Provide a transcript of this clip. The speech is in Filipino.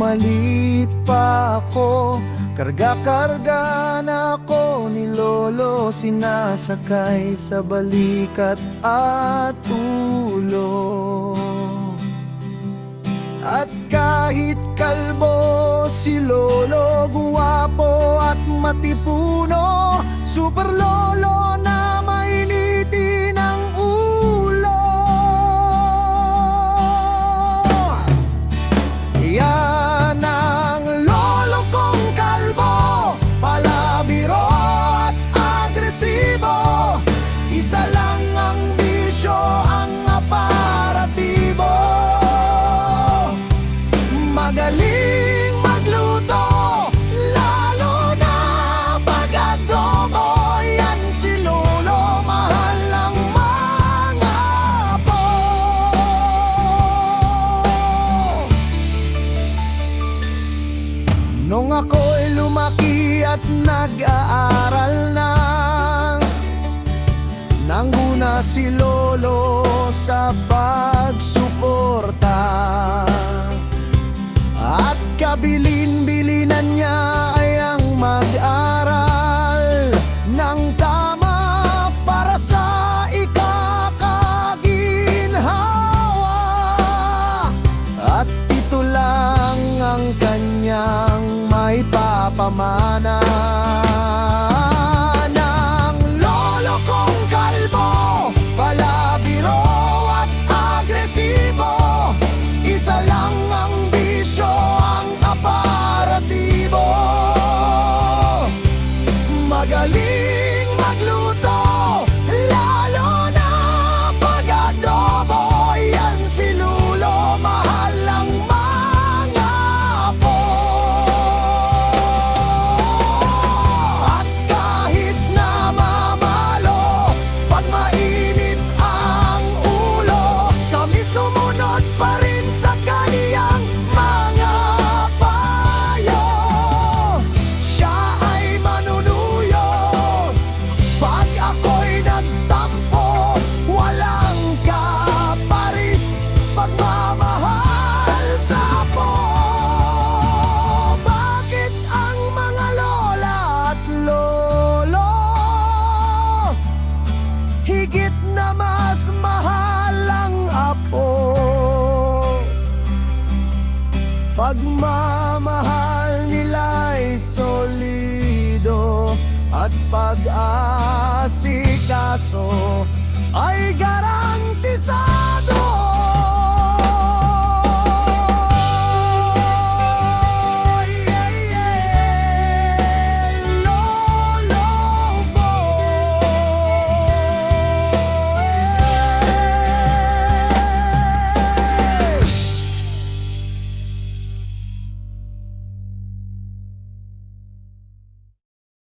maliit pa ako, karga-karga na ako ni Lolo, sinasakay sa balikat at ulo. At kahit kalbo si Lolo, guwapo at matipuno, super Lolo na mainitin ang ulo. Yan ang lolo kong kalbo, palabiro at agresibo. Isa lang ang bisyo, ang aparatibo. Magaling magluto, lalo na pag-adobo. Yan si Lolo, mahal ang mga apo. Nung ako'y lumaki at nag-aaral na, nangguna si Lolo sa pagsuporta. At kabilin-bilinan niya ay ang mag-aral ng tama para sa ikakaginhawa. At ito lang ang kanyang may papamana. Ng lolo kong kalbo, palabiro at agresibo. Isa lang ang bisyo, ang aparatibo. Magaling magluto, lalo na pag-adobo. Yan si Lolo, mahal ang mga apo. At kahit na mamalo, pag mainit ang ulo, kami sumunod pa rin sa kaniyang mga payo. Siya ay manunuyo pag ako'y nagtampo, walang kaparis, pagmamahal sa apo. Bakit ang mga lola at lolo higit na mas mahal ang apo? Pagmamahal nila'y solido at pag-asikaso ay